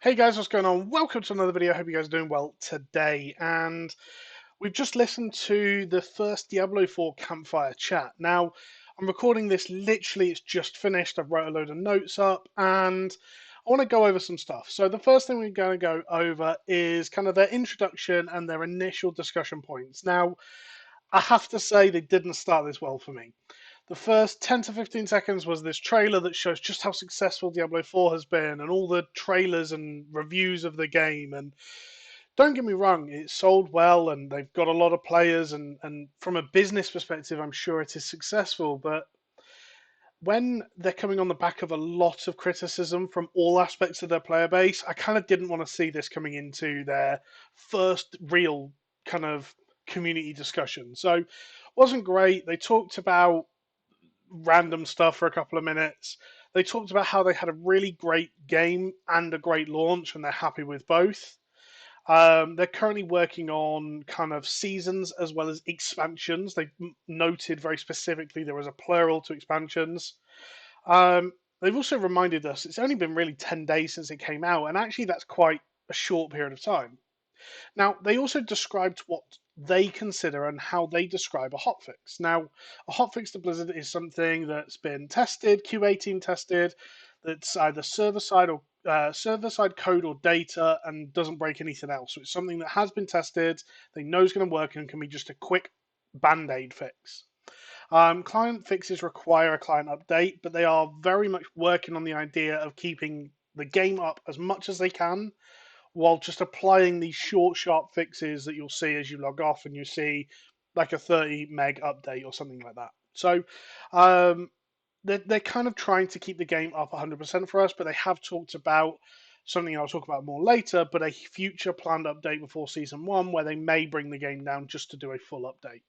Hey guys, what's going on? Welcome to another video. Hope you guys are doing well today. And we've just listened to the first Diablo 4 Campfire chat. Now, I'm recording this literally, it's just finished. I've wrote a load of notes up and I want to go over some stuff. So, the first thing we're going to go over is kind of their introduction and their initial discussion points. Now, I have to say, they didn't start this well for me. The first 10 to 15 seconds was this trailer that shows just how successful Diablo 4 has been and all the trailers and reviews of the game. And don't get me wrong, it sold well and they've got a lot of players. And from a business perspective, I'm sure it is successful. But when they're coming on the back of a lot of criticism from all aspects of their player base, I kind of didn't want to see this coming into their first real kind of community discussion. So, wasn't great. They talked about random stuff for a couple of minutes. They talked about how they had a really great game and a great launch, and they're happy with both. They're currently working on kind of seasons as well as expansions. They noted very specifically there was a plural to expansions. They've also reminded us it's only been really 10 days since it came out, and actually, that's quite a short period of time. Now, they also described what they consider and how they describe a hotfix. Now, a hotfix to Blizzard is something that's been tested, QA team tested, that's either server side or server side code or data and doesn't break anything else. So it's something that has been tested, they know is going to work and can be just a quick band aid fix. Client fixes require a client update, but they are very much working on the idea of keeping the game up as much as they can while just applying these short, sharp fixes that you'll see as you log off and you see like a 30 meg update or something like that. So um, they're kind of trying to keep the game up 100% for us, but they have talked about something I'll talk about more later, but a future planned update before season one where they may bring the game down just to do a full update.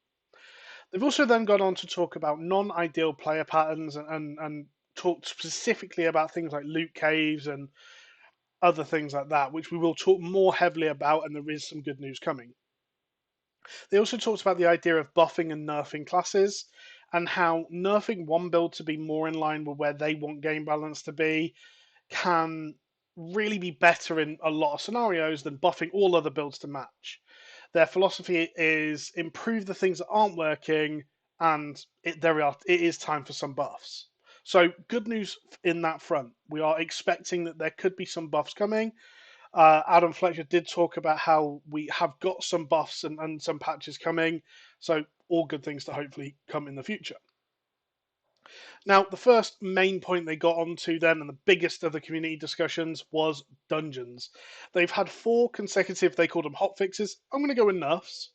They've also then gone on to talk about non-ideal player patterns and talked specifically about things like loot caves and other things like that, which we will talk more heavily about, and there is some good news coming. They also talked about the idea of buffing and nerfing classes, and how nerfing one build to be more in line with where they want game balance to be can really be better in a lot of scenarios than buffing all other builds to match. Their philosophy is improve the things that aren't working, and it is time for some buffs. So good news in that front. We are expecting that there could be some buffs coming. Adam Fletcher did talk about how we have got some buffs and some patches coming. So all good things to hopefully come in the future. Now, the first main point they got onto then, and the biggest of the community discussions, was dungeons. They've had four consecutive, they called them hot fixes. I'm going to go with nerfs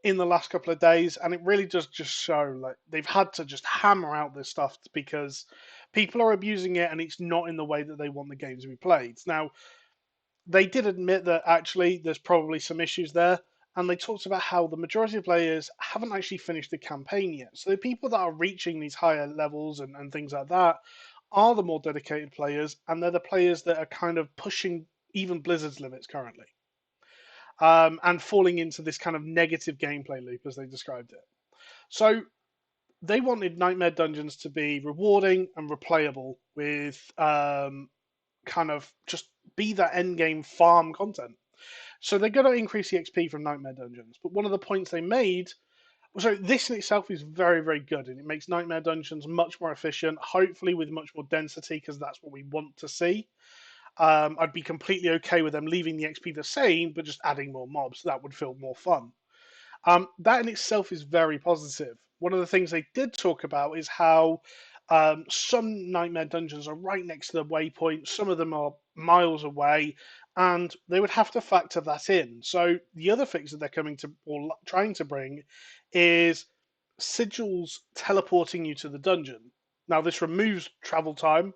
in the last couple of days, and it really does just show like they've had to just hammer out this stuff because people are abusing it, and it's not in the way that they want the game to be played. Now, they did admit that actually there's probably some issues there, and they talked about how the majority of players haven't actually finished the campaign yet. So the people that are reaching these higher levels and things like that are the more dedicated players, and they're the players that are kind of pushing even Blizzard's limits currently, and falling into this kind of negative gameplay loop as they described it. So they wanted Nightmare Dungeons to be rewarding and replayable with kind of just be that end game farm content. So they're going to increase the XP from Nightmare Dungeons. But one of the points they made, so this in itself is very, very good, and it makes Nightmare Dungeons much more efficient, hopefully with much more density, because that's what we want to see. I'd be completely okay with them leaving the XP the same, but just adding more mobs. That would feel more fun. That in itself is very positive. One of the things they did talk about is how some nightmare dungeons are right next to the waypoint, some of them are miles away, and they would have to factor that in. So the other fix that they're coming to or trying to bring is sigils teleporting you to the dungeon. Now this removes travel time,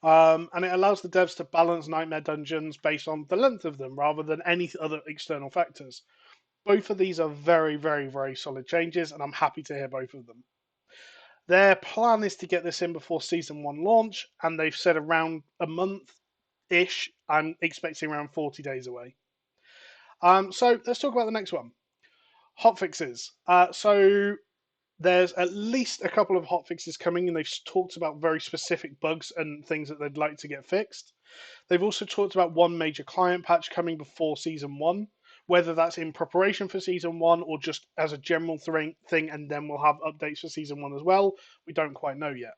and it allows the devs to balance nightmare dungeons based on the length of them rather than any other external factors. Both of these are very, very, very solid changes, and I'm happy to hear both of them. Their plan is to get this in before season one launch, and they've said around a month ish. I'm expecting around 40 days away. So let's talk about the next one, hotfixes. So there's at least a couple of hotfixes coming, and they've talked about very specific bugs and things that they'd like to get fixed. They've also talked about one major client patch coming before season one, whether that's in preparation for season one or just as a general thing, and then we'll have updates for season one as well. We don't quite know yet.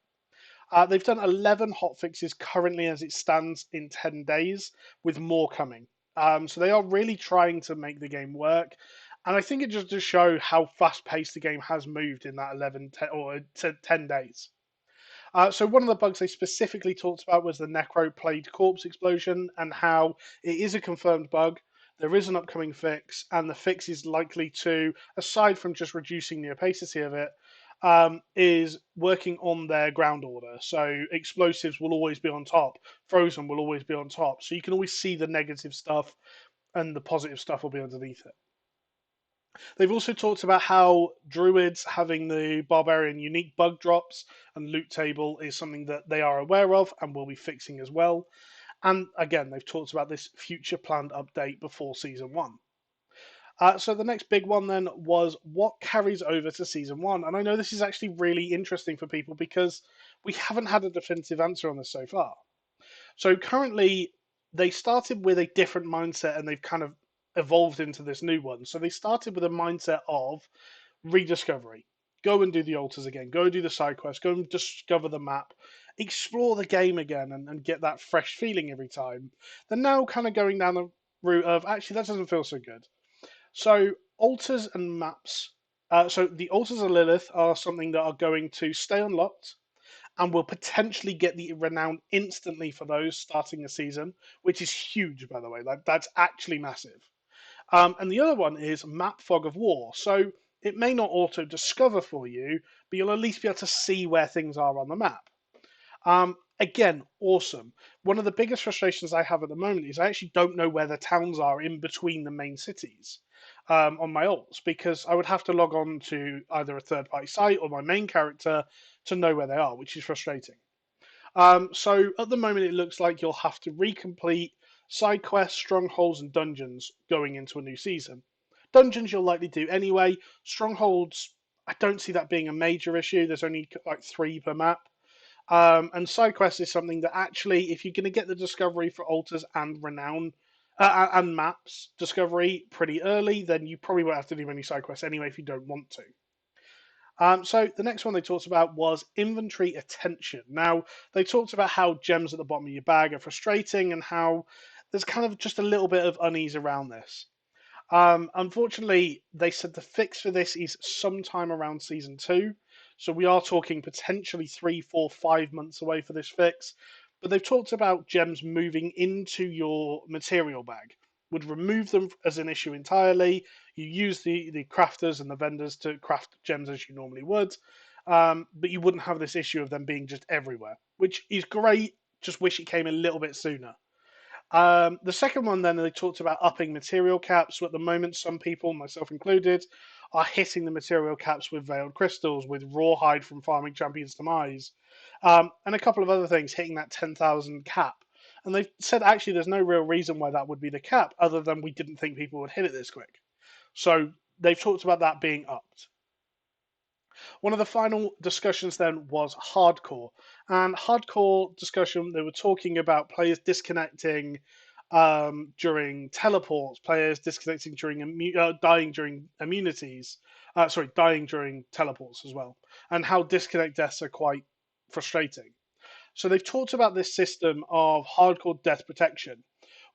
They've done 11 hotfixes currently as it stands in 10 days, with more coming. So they are really trying to make the game work. And I think it just to show how fast paced the game has moved in that 10 days. So one of the bugs they specifically talked about was the Necro played corpse explosion and how it is a confirmed bug. There is an upcoming fix, and the fix is likely to, aside from just reducing the opacity of it, is working on their ground order. So explosives will always be on top, frozen will always be on top. So you can always see the negative stuff, and the positive stuff will be underneath it. They've also talked about how druids having the barbarian unique bug drops and loot table is something that they are aware of and will be fixing as well. And again, they've talked about this future planned update before season one. So the next big one then was what carries over to season one. And I know this is actually really interesting for people because we haven't had a definitive answer on this so far. So currently, they started with a different mindset and they've kind of evolved into this new one. So they started with a mindset of rediscovery. Go and do the altars again. Go do the side quests. Go and discover the map. Explore the game again and get that fresh feeling every time. They're now kind of going down the route of actually that doesn't feel so good. So altars and maps. So the altars of Lilith are something that are going to stay unlocked and will potentially get the renown instantly for those starting the season, which is huge, by the way. Like that's actually massive. And the other one is Map Fog of War. So it may not auto discover for you, but you'll at least be able to see where things are on the map. Again, awesome. One of the biggest frustrations I have at the moment is I actually don't know where the towns are in between the main cities on my alts because I would have to log on to either a third party site or my main character to know where they are, which is frustrating. So at the moment, it looks like you'll have to recomplete side quests, strongholds, and dungeons going into a new season. Dungeons you'll likely do anyway. Strongholds, I don't see that being a major issue. There's only like 3 per map. And side quests is something that actually, if you're going to get the discovery for altars and renown and maps discovery pretty early, then you probably won't have to do any side quests anyway if you don't want to. So the next one they talked about was inventory attention. Now they talked about how gems at the bottom of your bag are frustrating and how there's kind of just a little bit of unease around this. Unfortunately, they said the fix for this is sometime around season two. So we are talking potentially 3, 4, 5 months away for this fix. But they've talked about gems moving into your material bag. Would remove them as an issue entirely. You use the crafters and the vendors to craft gems as you normally would. But you wouldn't have this issue of them being just everywhere, which is great. Just wish it came a little bit sooner. The second one, then, they talked about upping material caps. So at the moment, some people, myself included, are hitting the material caps with veiled crystals, with rawhide from farming champions demise, and a couple of other things hitting that 10,000 cap. And they've said actually there's no real reason why that would be the cap, other than we didn't think people would hit it this quick. So they've talked about that being upped. One of the final discussions then was hardcore. And hardcore discussion, they were talking about players disconnecting during teleports, players disconnecting during dying during immunities, dying during teleports as well, and how disconnect deaths are quite frustrating. So they've talked about this system of hardcore death protection,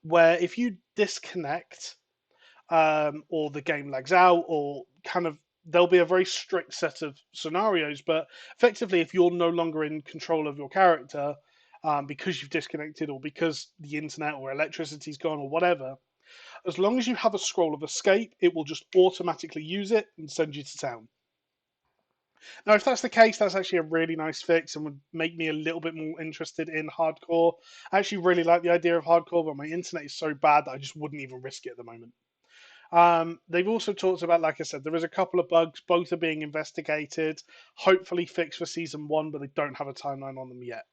where if you disconnect or the game lags out, or kind of there'll be a very strict set of scenarios. But effectively, if you're no longer in control of your character because you've disconnected, or because the internet or electricity's gone, or whatever, as long as you have a scroll of escape, it will just automatically use it and send you to town. Now, if that's the case, that's actually a really nice fix and would make me a little bit more interested in hardcore. I actually really like the idea of hardcore, but my internet is so bad that I just wouldn't even risk it at the moment. They've also talked about, like I said, there is a couple of bugs. Both are being investigated, hopefully fixed for season one, but they don't have a timeline on them yet.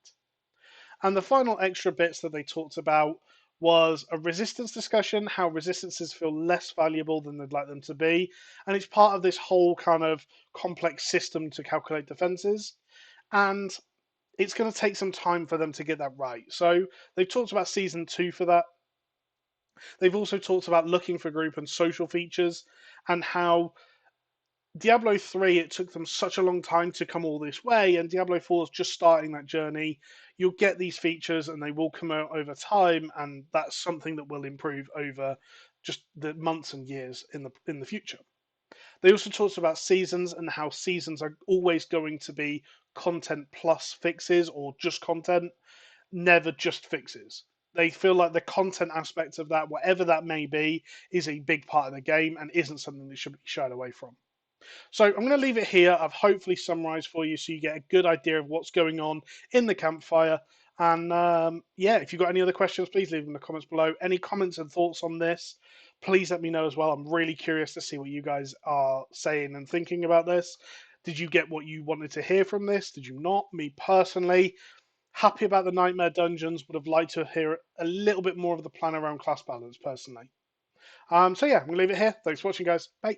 And the final extra bits that they talked about was a resistance discussion, how resistances feel less valuable than they'd like them to be. And it's part of this whole kind of complex system to calculate defenses. And it's going to take some time for them to get that right. So they've talked about season 2 for that. They've also talked about looking for group and social features, and how Diablo 3, it took them such a long time to come all this way, and Diablo 4 is just starting that journey. You'll get these features and they will come out over time, and that's something that will improve over just the months and years in the future. They also talked about seasons and how seasons are always going to be content plus fixes, or just content, never just fixes. They feel like the content aspect of that, whatever that may be, is a big part of the game and isn't something that should be shied away from. So I'm going to leave it here. I've hopefully summarized for you so you get a good idea of what's going on in the campfire. And yeah, if you've got any other questions, please leave them in the comments below. Any comments and thoughts on this, please let me know as well. I'm really curious to see what you guys are saying and thinking about this. Did you get what you wanted to hear from this? Did you not? Me personally, happy about the Nightmare Dungeons. Would have liked to hear a little bit more of the plan around class balance personally. So yeah, I'm going to leave it here. Thanks for watching, guys. Bye.